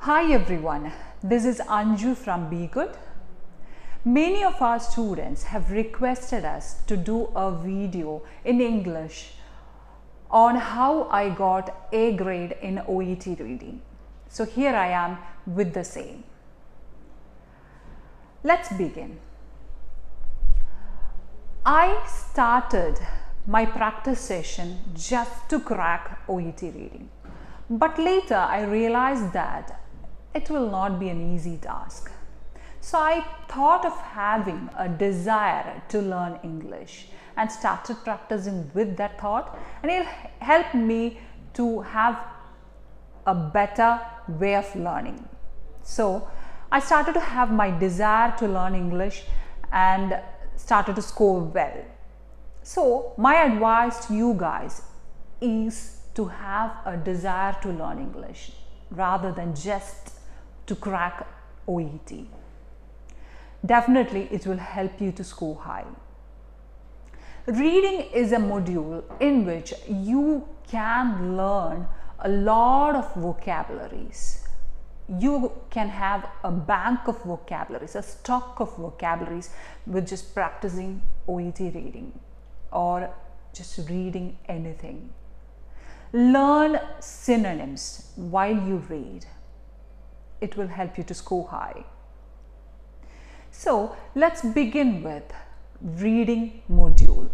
Hi everyone, this is Anju from B-GHUD. Many of our students have requested us to do a video in English on how I got A grade in OET reading. So here I am with the same. Let's begin. I started my practice session just to crack OET reading. But later I realized that it will not be an easy task. So I thought of having a desire to learn English and started practicing with that thought, and it helped me to have a better way of learning. So I started to have my desire to learn English and started to score well. So my advice to you guys is to have a desire to learn English rather than just to crack OET. Definitely it will help you to score high. Reading is a module in which you can learn a lot of vocabularies. You can have a bank of vocabularies, a stock of vocabularies with just practicing OET reading or just reading anything. Learn synonyms while you read. It will help you to score high. So let's begin with reading module.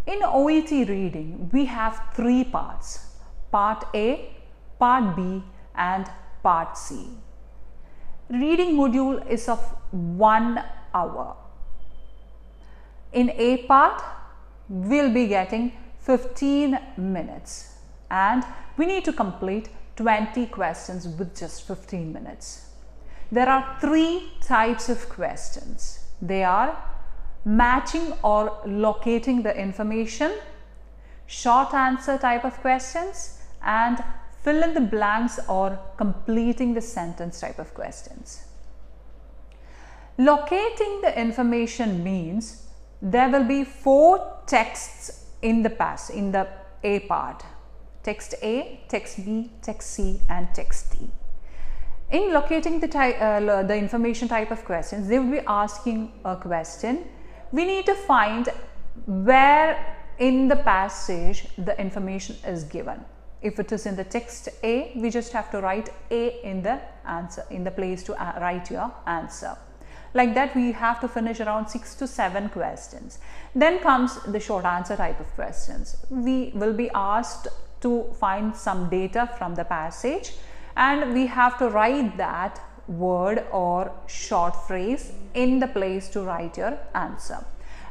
In OET reading, we have three parts: part A, part B, and part C. Reading module is of 1 hour. In A part, we'll be getting 15 minutes and we need to complete 20 questions with just 15 minutes. There are 3 types of questions. They are matching or locating the information, short answer type of questions, and fill in the blanks or completing the sentence type of questions. Locating the information means there will be 4 texts in the A part. Text A, text B, text C, and text D. In locating the information type of questions, they will be asking a question. We need to find where in the passage the information is given. If it is in the text A, we just have to write A in the answer, in the place to write your answer. Like that, we have to finish around 6 to 7 questions. Then comes the short answer type of questions. We will be asked to find some data from the passage and we have to write that word or short phrase in the place to write your answer.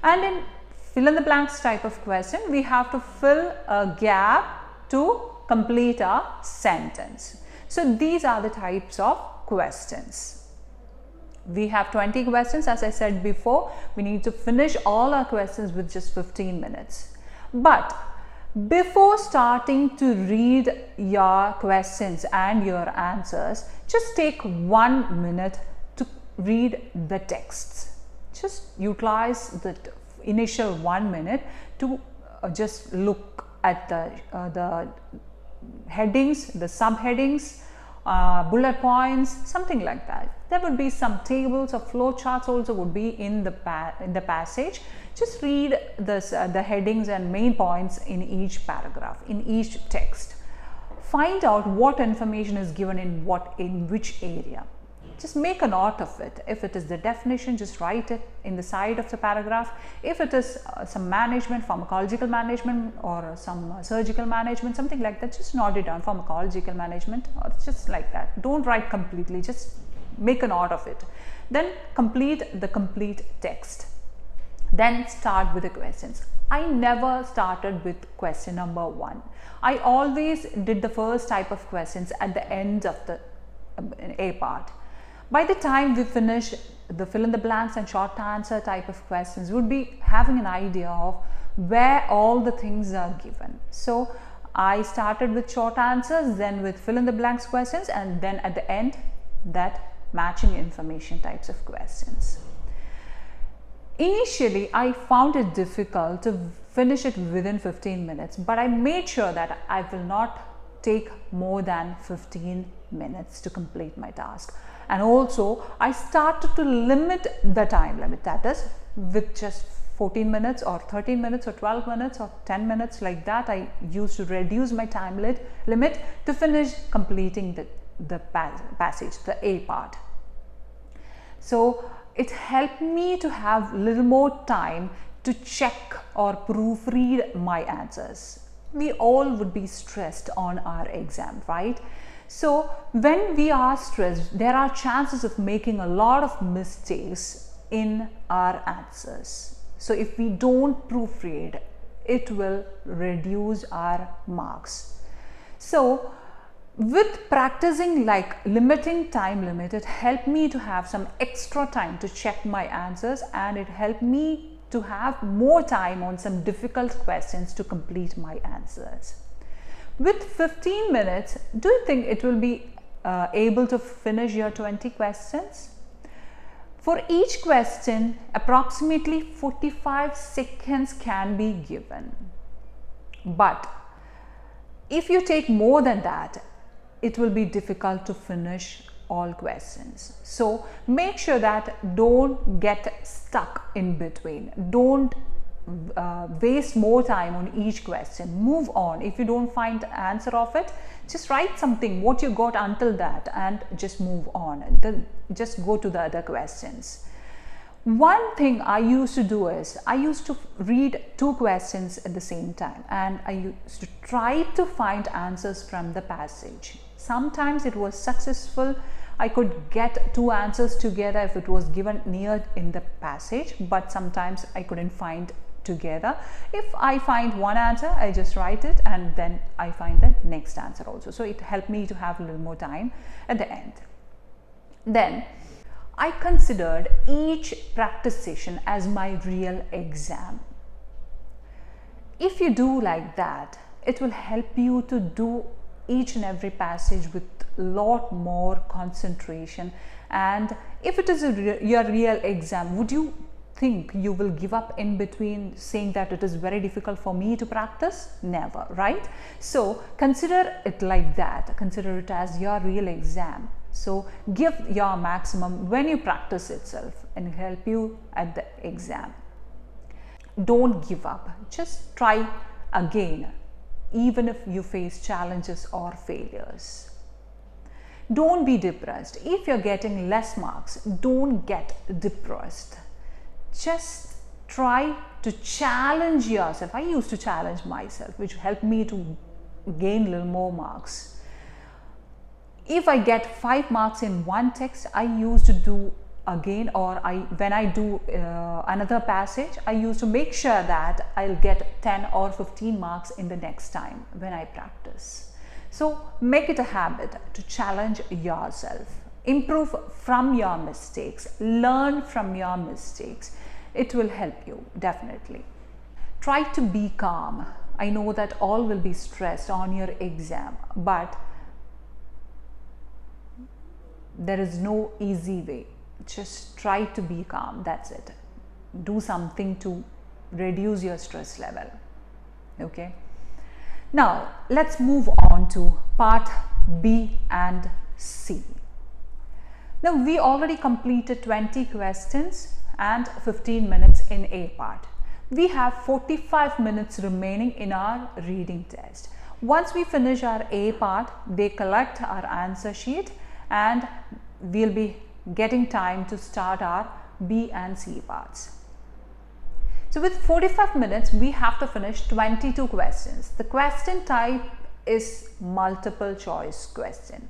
And in fill in the blanks type of question, we have to fill a gap to complete a sentence. So these are the types of questions. We have 20 questions. As I said before, we need to finish all our questions with just 15 minutes. But before starting to read your questions and your answers, just take 1 minute to read the texts. Just utilize the initial 1 minute to just look at the headings, the subheadings, bullet points, something like that. There would be some tables or flow charts also would be in the passage. Just read the headings and main points in each paragraph, in each text. Find out what information is given in which area. Just make a note of it. If it is the definition, just write it in the side of the paragraph. If it is some management, pharmacological management or some surgical management, something like that, just note it down, pharmacological management, or just like that. Don't write completely, just make a note of it. Then complete the complete text. Then start with the questions. I never started with question number 1. I always did the first type of questions at the end of the A part. By the time we finish the fill in the blanks and short answer type of questions, we would be having an idea of where all the things are given. So I started with short answers, then with fill in the blanks questions, and then at the end that matching information types of questions. Initially, I found it difficult to finish it within 15 minutes, but I made sure that I will not take more than 15 minutes to complete my task. And also I started to limit the time limit, that is with just 14 minutes or 13 minutes or 12 minutes or 10 minutes, like that I used to reduce my time limit to finish completing the passage, the A part. So it helped me to have little more time to check or proofread my answers. We all would be stressed on our exam, right? So when we are stressed, there are chances of making a lot of mistakes in our answers. So if we don't proofread, it will reduce our marks. So with practicing like limiting time limit, it helped me to have some extra time to check my answers, and it helped me to have more time on some difficult questions to complete my answers. With 15 minutes, do you think it will be able to finish your 20 questions? For each question, approximately 45 seconds can be given. But if you take more than that, it will be difficult to finish all questions. So make sure that don't get stuck in between. Don't waste more time on each question. Move on. If you don't find the answer of it, just write something what you got until that and just move on. Then just go to the other questions. One thing I used to do is I used to read 2 questions at the same time, and I used to try to find answers from the passage. Sometimes it was successful. I could get 2 answers together if it was given near in the passage, but sometimes I couldn't find together. If I find one answer, I just write it and then I find the next answer also. So it helped me to have a little more time at the end. Then I considered each practice session as my real exam. If you do like that, it will help you to do each and every passage with a lot more concentration. And if it is your real exam, would you think you will give up in between, saying that it is very difficult for me to practice? Never, right? So consider it like that. Consider it as your real exam. So give your maximum when you practice itself and help you at the exam. Don't give up. Just try again, even if you face challenges or failures. Don't be depressed. If you're getting less marks, don't get depressed. Just try to challenge yourself. I used to challenge myself, which helped me to gain a little more marks. If I get 5 marks in one text, I used to do again, or when I do another passage, I used to make sure that I'll get 10 or 15 marks in the next time when I practice. So make it a habit to challenge yourself. Improve from your mistakes. Learn from your mistakes. It will help you, definitely. Try to be calm. I know that all will be stressed on your exam, but there is no easy way. Just try to be calm. That's it. Do something to reduce your stress level. Okay. Now let's move on to part B and C. Now we already completed 20 questions and 15 minutes in A part. We have 45 minutes remaining in our reading test. Once we finish our A part, they collect our answer sheet and we'll be getting time to start our B and C parts. So with 45 minutes, we have to finish 22 questions. The question type is multiple choice question.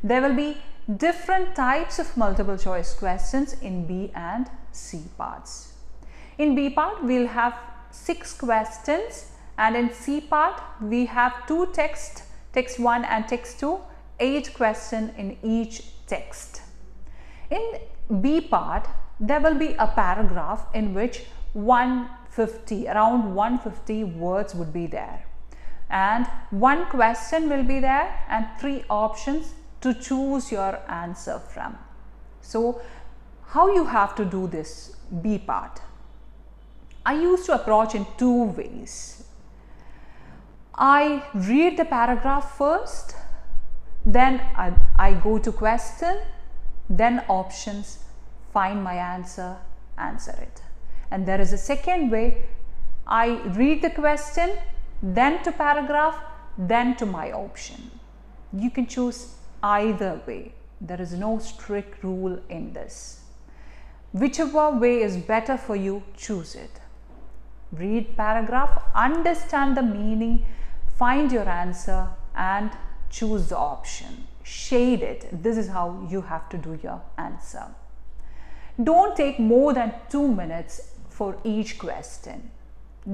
There will be different types of multiple choice questions in B and C parts. In B part, we'll have 6 questions, and in C part, we have 2 texts, text 1 and text 2, 8 questions in each text. In B part, there will be a paragraph in which around 150 words would be there, and 1 question will be there and 3 options to choose your answer from. So how you have to do this B part? I used to approach in 2 ways. I read the paragraph first, then I go to question, then options, find my answer, answer it. And there is a second way. I read the question, then to paragraph, then to my option. You can choose either way. There is no strict rule in this. Whichever way is better for you, choose it. Read paragraph, understand the meaning, find your answer and choose the option. Shade it. This is how you have to do your answer. Don't take more than 2 minutes for each question.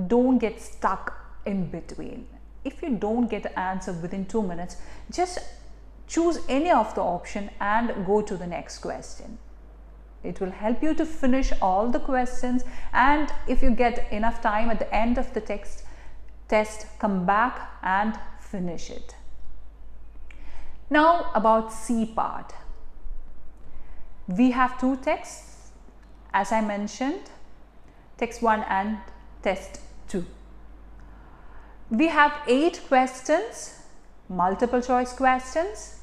Don't get stuck in between. If you don't get the answer within 2 minutes, just choose any of the option and go to the next question. It will help you to finish all the questions, and if you get enough time at the end of the test, come back and finish it. Now about C part. We have 2 texts, as I mentioned, text 1 and test 2. We have 8 questions, multiple choice questions,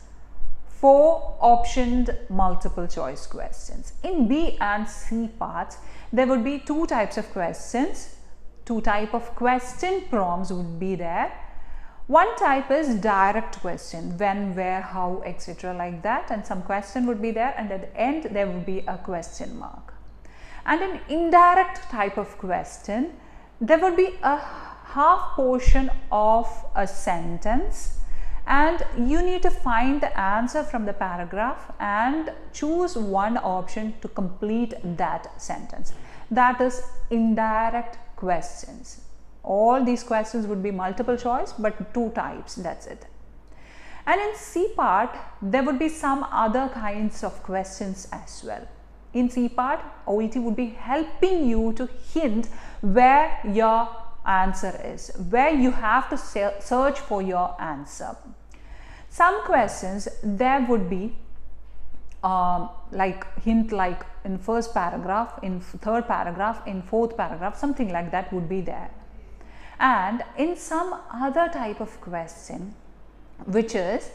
4 optioned multiple choice questions. In B and C parts, there would be 2 types of questions. 2 types of question prompts would be there. One type is direct question, when, where, how, etc. like that, and some question would be there, and at the end there would be a question mark. And an indirect type of question, there would be a half portion of a sentence and you need to find the answer from the paragraph and choose one option to complete that sentence. That is indirect questions. All these questions would be multiple choice, but 2 types, that's it. And in C part, there would be some other kinds of questions as well. In C part, OET would be helping you to hint where your answer is, where you have to search for your answer. Some questions there would be like hint, like in first paragraph, in third paragraph, in fourth paragraph, something like that would be there. And in some other type of question, which is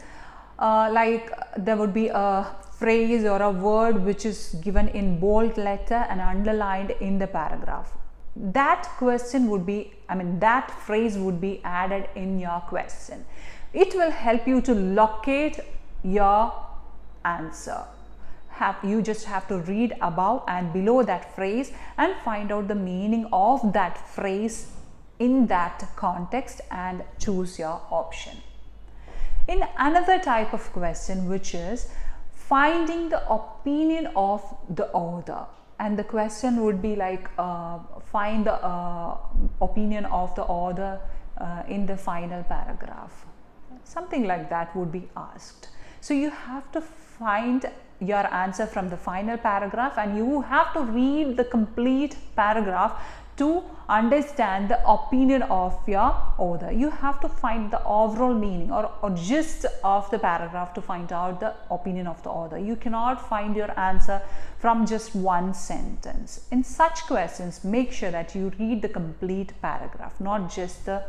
like there would be a phrase or a word which is given in bold letter and underlined in the paragraph. That question would be, that phrase would be added in your question. It will help you to locate your answer. You just have to read above and below that phrase and find out the meaning of that phrase in that context and choose your option. In another type of question, which is finding the opinion of the author, and the question would be like find the opinion of the author in the final paragraph. Something like that would be asked. So you have to find your answer from the final paragraph and you have to read the complete paragraph to understand the opinion of your author. You have to find the overall meaning or gist of the paragraph to find out the opinion of the author. You cannot find your answer from just one sentence. In such questions, make sure that you read the complete paragraph, not just the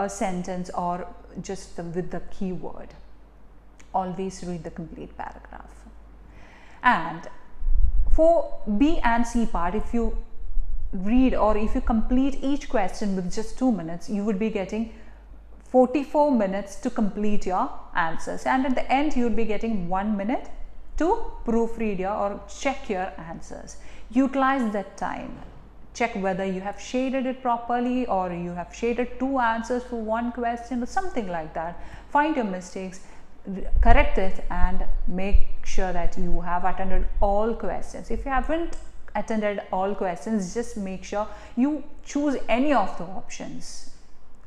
sentence or just with the keyword. Always read the complete paragraph. And for B and C part, if you read or if you complete each question with just 2 minutes, you would be getting 44 minutes to complete your answers, and at the end you would be getting 1 minute to proofread your or check your answers. Utilize that time. Check whether you have shaded it properly or you have shaded 2 answers for 1 question or something like that. Find your mistakes, correct it, and make sure that you have attended all questions. If you haven't attended all questions, just make sure you choose any of the options.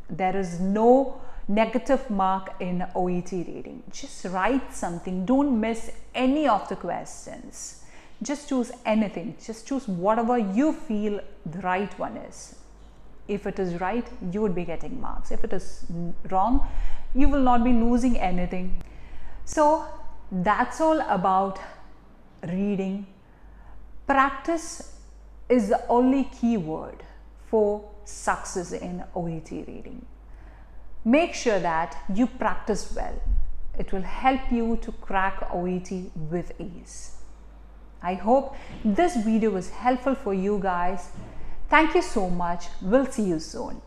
There is no negative mark in OET reading. Just write something. Don't miss any of the questions. Just choose anything. Just choose whatever you feel the right one is. If it is right, you would be getting marks. If it is wrong, you will not be losing anything. So that's all about reading. Practice is the only key word for success in OET reading. Make sure that you practice well. It will help you to crack OET with ease. I hope this video was helpful for you guys. Thank you so much. We'll see you soon.